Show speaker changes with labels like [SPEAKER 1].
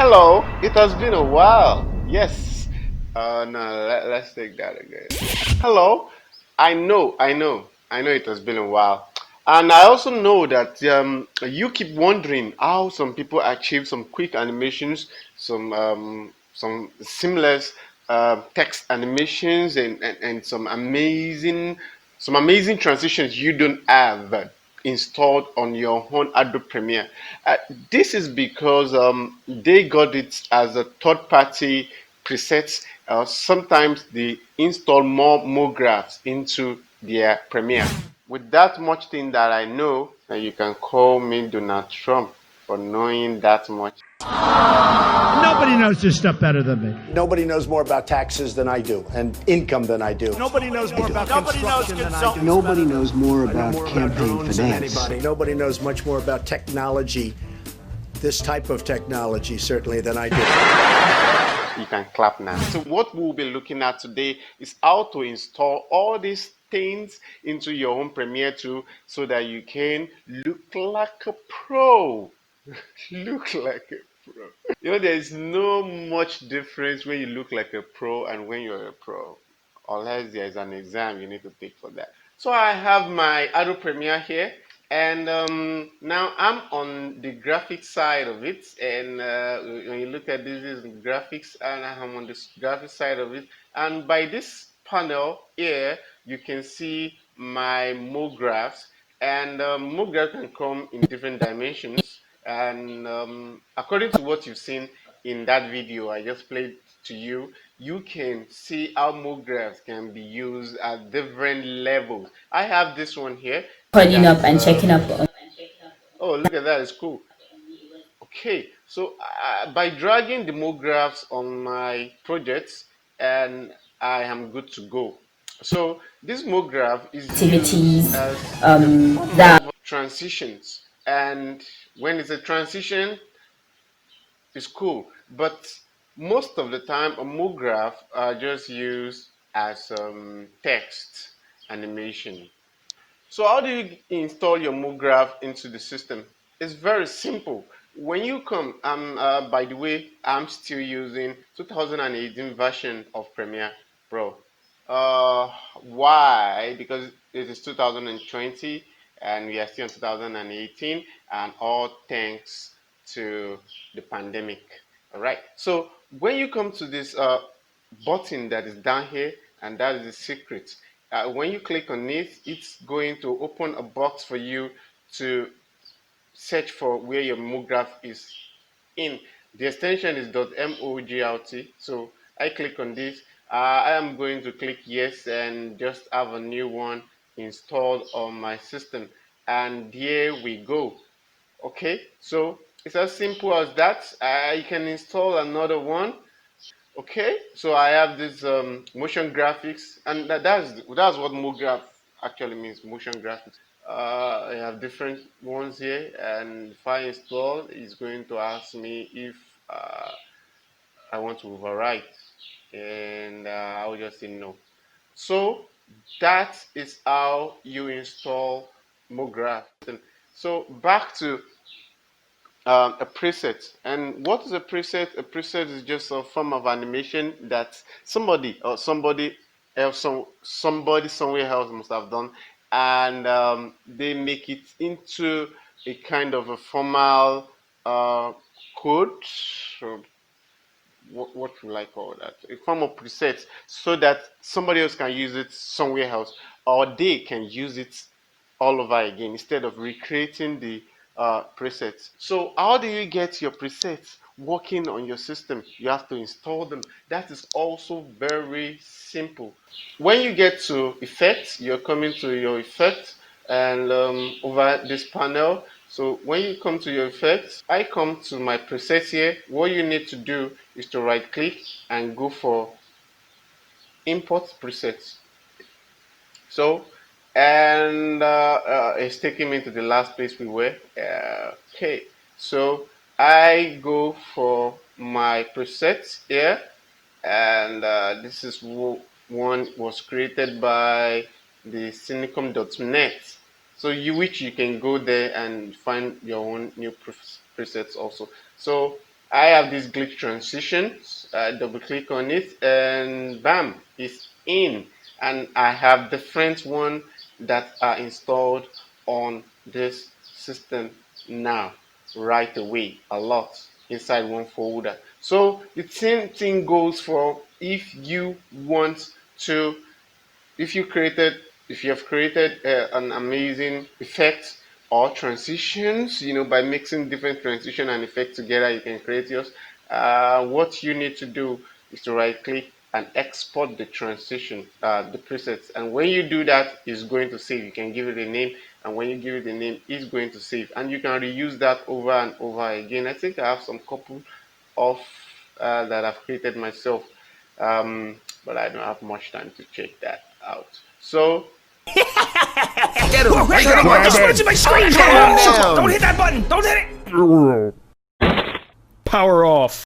[SPEAKER 1] Hello, it has been a while. Yes. No, let's take that again. Hello. I know it has been a while. And I also know that you keep wondering how some people achieve some quick animations, some seamless text animations, and some amazing transitions you don't have installed on your own Adobe Premiere. Uh, this is because they got it as a third-party presets. Sometimes they install more graphs into their Premiere. With that much thing that I know, you can call me Donald Trump for knowing that much.
[SPEAKER 2] Nobody knows this stuff better than me.
[SPEAKER 3] Nobody knows more about taxes than I do and income than I do.
[SPEAKER 2] Nobody knows more about construction than I do.
[SPEAKER 4] Nobody knows more about campaign
[SPEAKER 3] drones than
[SPEAKER 4] finance.
[SPEAKER 3] anybody. Nobody knows much more about technology, this type of technology, certainly, than I do.
[SPEAKER 1] You can clap now. So what we'll be looking at today is how to install all these things into your own Premiere tool so that you can look like a pro. Look like a pro. There's no much difference when you look like a pro and when you're a pro, unless there's an exam you need to take for that. So I have my Adobe Premiere here, and now I'm on the graphics side of it. And when you look at this is the graphics, and I'm on this graphics side of it. And by this panel here, you can see my MoGraphs, and MoGraph can come in different dimensions. And according to what you've seen in that video I just played to you, you can see how MoGraphs can be used at different levels. I have this one here.
[SPEAKER 5] Calling up and checking up on.
[SPEAKER 1] Oh, look at that, it's cool. Okay, so by dragging the MoGraphs on my projects, and I am good to go. So this MoGraph is used
[SPEAKER 5] Activities
[SPEAKER 1] as a form
[SPEAKER 5] that
[SPEAKER 1] of transitions, and when it's a transition, it's cool. But most of the time, a MoGraph are just used as text animation. So how do you install your MoGraph into the system? It's very simple. When you come, by the way, I'm still using 2018 version of Premiere Pro. Why? Because it is 2020 and we are still in 2018, and all thanks to the pandemic. All right. So when you come to this button that is down here, and that is the secret. When you click on it, it's going to open a box for you to search for where your MoGraph is in. The extension is .mogrt. So I click on this. I am going to click yes and just have a new one installed on my system. And here we go. Okay, so it's as simple as that. I can install another one. Okay, so I have this motion graphics, and that's what MoGraph actually means, motion graphics. I have different ones here, and if I install, it's going to ask me if I want to overwrite, and I'll just say no. So that is how you install MoGraph. So back to a preset. And what is a preset? A preset is just a form of animation that somebody else, somebody somewhere else must have done, and they make it into a kind of a formal code. So what will I call that? A form of preset, so that somebody else can use it somewhere else, or they can use it all over again instead of recreating the presets. So how do you get your presets working on your system? You have to install them. That is also very simple. When you get to effects, you're coming to your effect, and over this panel. So when you come to your effects, I come to my presets here. What you need to do is to right click and go for import presets. So, and it's taking me to the last place we were. Okay, so I go for my presets here, and this is one was created by the cynicum.net. So which you can go there and find your own new presets also. So I have this glitch transition. Double click on it, and bam, it's in. And I have different one that are installed on this system now, right away, a lot inside one folder. So the same thing goes for if you want to, if you created, if you have created an amazing effect or transitions, by mixing different transition and effect together, you can create yours. What you need to do is to right click and export the transition, the presets, and when you do that, it's going to save. You can give it a name, and when you give it a name, it's going to save, and you can reuse that over and over again. I think I have some couple of that I've created myself, but I don't have much time to check that out. So
[SPEAKER 6] Get him! Whoa, hey, don't my screen! Don't hit that button! Don't hit it! Power off.